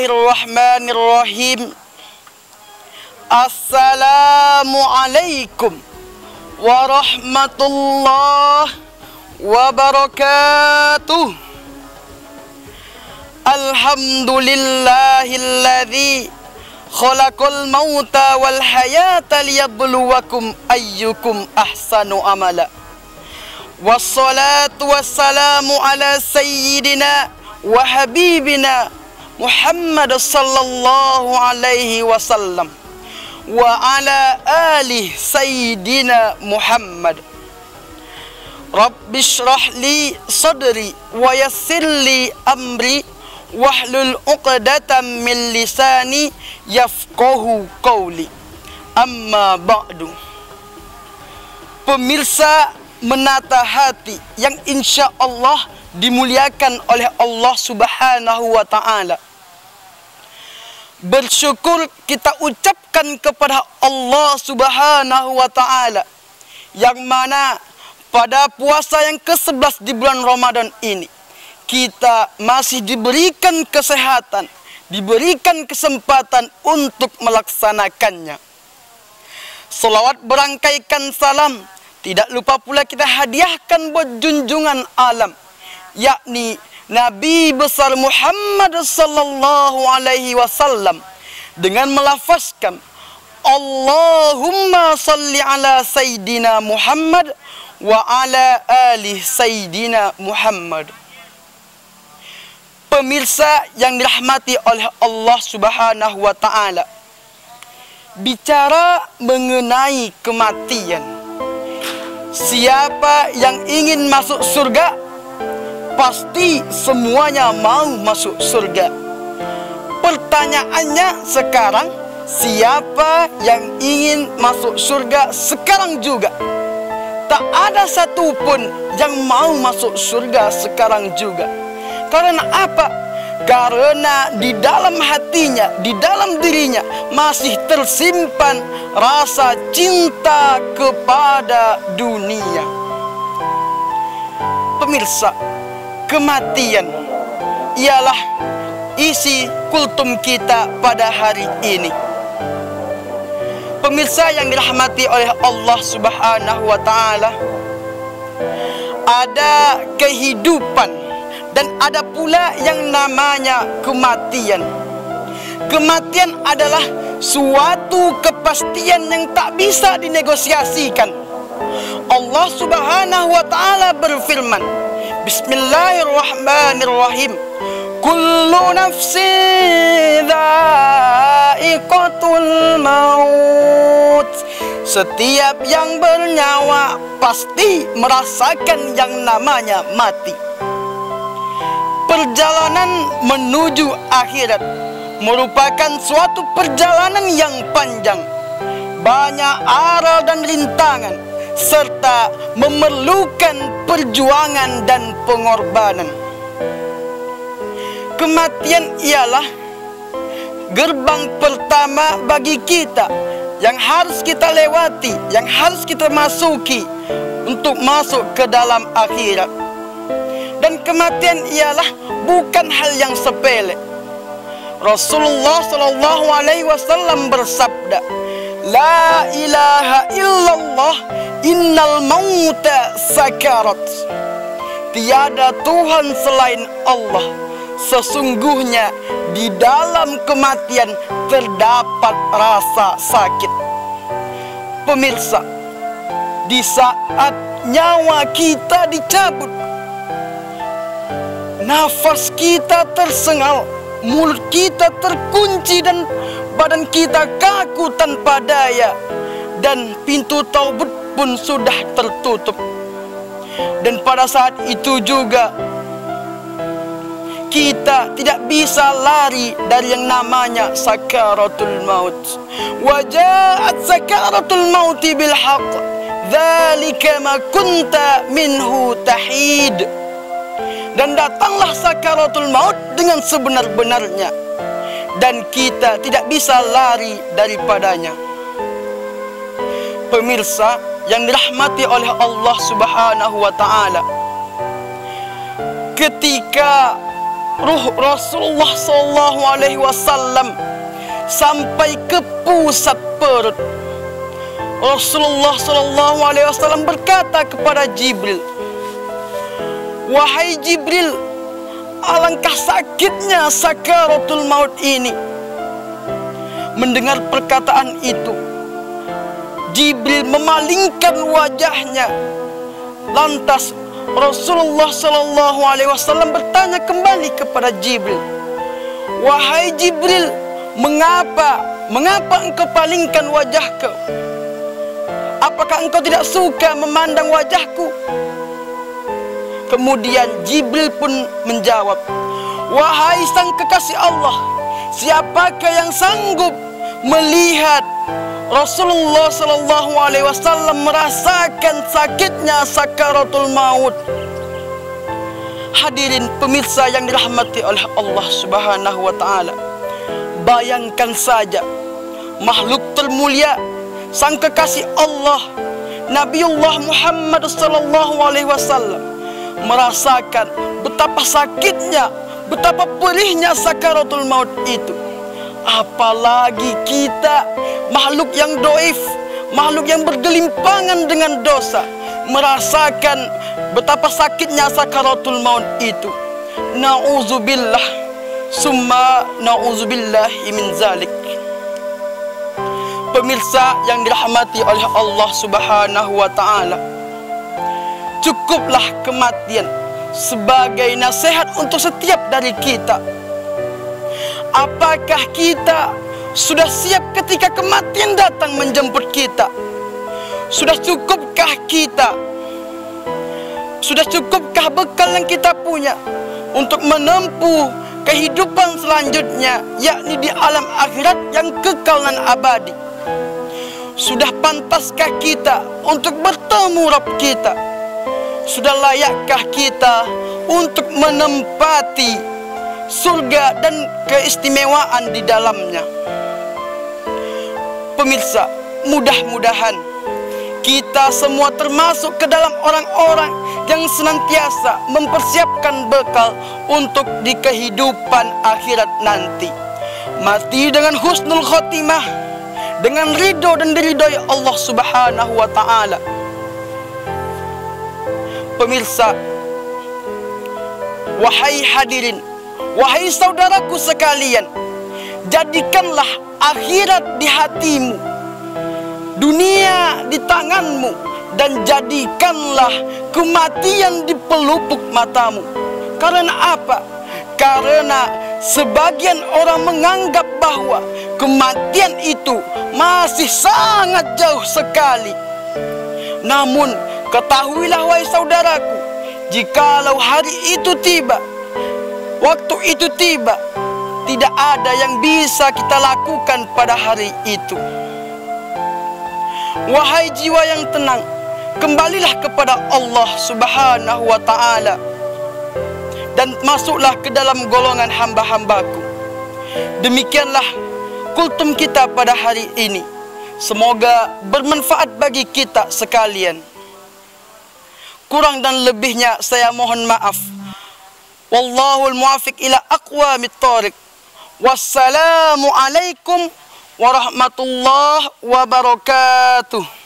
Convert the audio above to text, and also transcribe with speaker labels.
Speaker 1: Bismillahirrahmanirrahim. Assalamualaikum warahmatullahi wabarakatuh. Alhamdulillahilladzi khalaqal mauta wal hayata liyabluwakum ayyukum ahsanu amala. Wassalatu wassalamu ala sayyidina wa habibina Muhammad sallallahu alaihi wasallam wa ala alihi sayyidina Muhammad. Rabbi shrah li sadri wa yassir li amri wahlul 'uqdatam min lisani yafqahu qawli. Amma ba'du. Pemirsa Menata Hati yang insya Allah dimuliakan oleh Allah Subhanahu wa ta'ala, bersyukur kita ucapkan kepada Allah Subhanahu wa ta'ala yang mana pada puasa yang ke-11 di bulan Ramadan ini kita masih diberikan kesehatan, diberikan kesempatan untuk melaksanakannya. Selawat berangkaikan salam tidak lupa pula kita hadiahkan buat junjungan alam, yakni Nabi besar Muhammad sallallahu alaihi wasallam dengan melafazkan Allahumma salli ala Sayyidina Muhammad wa ala ali Sayyidina Muhammad. Pemirsa yang dirahmati oleh Allah Subhanahu wa ta'ala, bicara mengenai kematian, siapa yang ingin masuk surga, pasti semuanya mau masuk surga. Pertanyaannya sekarang, siapa yang ingin masuk surga sekarang juga? Tak ada satupun yang mau masuk surga sekarang juga. Karena apa? Karena di dalam hatinya, di dalam dirinya masih tersimpan rasa cinta kepada dunia. Pemirsa, kematian ialah isi kultum kita pada hari ini. Pemirsa yang dirahmati oleh Allah Subhanahu wa ta'ala, ada kehidupan dan ada pula yang namanya kematian. Kematian adalah suatu kepastian yang tak bisa dinegosiasikan. Allah Subhanahu wa ta'ala berfirman, Bismillahirrahmanirrahim, kullu nafsin dha'iqatul maut. Setiap yang bernyawa pasti merasakan yang namanya mati. Perjalanan menuju akhirat merupakan suatu perjalanan yang panjang, banyak aral dan rintangan, serta memerlukan perjuangan dan pengorbanan. Kematian ialah gerbang pertama bagi kita yang harus kita lewati, yang harus kita masuki untuk masuk ke dalam akhirat. Dan kematian ialah bukan hal yang sepele. Rasulullah sallallahu alaihi wasallam bersabda, La ilaha illallah innal mauta sakarat. Tiada Tuhan selain Allah, sesungguhnya di dalam kematian terdapat rasa sakit. Pemirsa, di saat nyawa kita dicabut, nafas kita tersengal, mulut kita terkunci dan badan kita kaku tanpa daya, dan pintu taubat pun sudah tertutup. Dan pada saat itu juga kita tidak bisa lari dari yang namanya sakaratul maut. Waja'at sakaratul mauti bil haqq, dzalika ma kunta minhu tahid. Dan datanglah sakaratul maut dengan sebenar-benarnya, dan kita tidak bisa lari daripadanya. Pemirsa yang dirahmati oleh Allah Subhanahu wa ta'ala, ketika ruh Rasulullah SAW sampai ke pusat perut. Rasulullah SAW berkata kepada Jibril, "Wahai Jibril, alangkah sakitnya sakaratul maut ini." Mendengar perkataan itu, Jibril memalingkan wajahnya. Lantas Rasulullah SAW bertanya kembali kepada Jibril, "Wahai Jibril, mengapa engkau palingkan wajahku? Apakah engkau tidak suka memandang wajahku?" Kemudian Jibril pun menjawab, "Wahai sang kekasih Allah, siapakah yang sanggup melihat Rasulullah SAW merasakan sakitnya sakaratul maut?" Hadirin pemirsa yang dirahmati oleh Allah Subhanahu wa Ta'ala, bayangkan saja makhluk termulia, sang kekasih Allah, Nabiullah Muhammad SAW merasakan betapa sakitnya, betapa perihnya sakaratul maut itu. Apalagi kita, makhluk yang doif, makhluk yang bergelimpangan dengan dosa, merasakan betapa sakitnya sakaratul maut itu. Na'udzubillah, summa na'udzubillahi min zalik. Pemirsa yang dirahmati oleh Allah Subhanahu wa Ta'ala, cukuplah kematian sebagai nasihat untuk setiap dari kita. Apakah kita sudah siap ketika kematian datang menjemput kita? Sudah cukupkah kita? Sudah cukupkah bekal yang kita punya untuk menempuh kehidupan selanjutnya, yakni di alam akhirat yang kekal dan abadi? Sudah pantaskah kita untuk bertemu Rabb kita? Sudah layakkah kita untuk menempati surga dan keistimewaan di dalamnya? Pemirsa, mudah-mudahan kita semua termasuk ke dalam orang-orang yang senantiasa mempersiapkan bekal untuk di kehidupan akhirat nanti. Mati dengan husnul khotimah, dengan ridho dan diridhoi Allah Subhanahu wa Ta'ala. Pemirsa, wahai hadirin, wahai saudaraku sekalian, jadikanlah akhirat di hatimu, dunia di tanganmu, dan jadikanlah kematian di pelupuk matamu. Karena apa? Karena sebagian orang menganggap bahwa kematian itu masih sangat jauh sekali. Namun ketahuilah wahai saudaraku, jikalau hari itu tiba, waktu itu tiba, tidak ada yang bisa kita lakukan pada hari itu. Wahai jiwa yang tenang, kembalilah kepada Allah Subhanahu wa Ta'ala dan masuklah ke dalam golongan hamba-hambaku. Demikianlah kultum kita pada hari ini. Semoga bermanfaat bagi kita sekalian. Kurang dan lebihnya saya mohon maaf. Wallahul muwaffiq ila aqwamit thoriq. Wassalamu alaikum warahmatullahi wabarakatuh.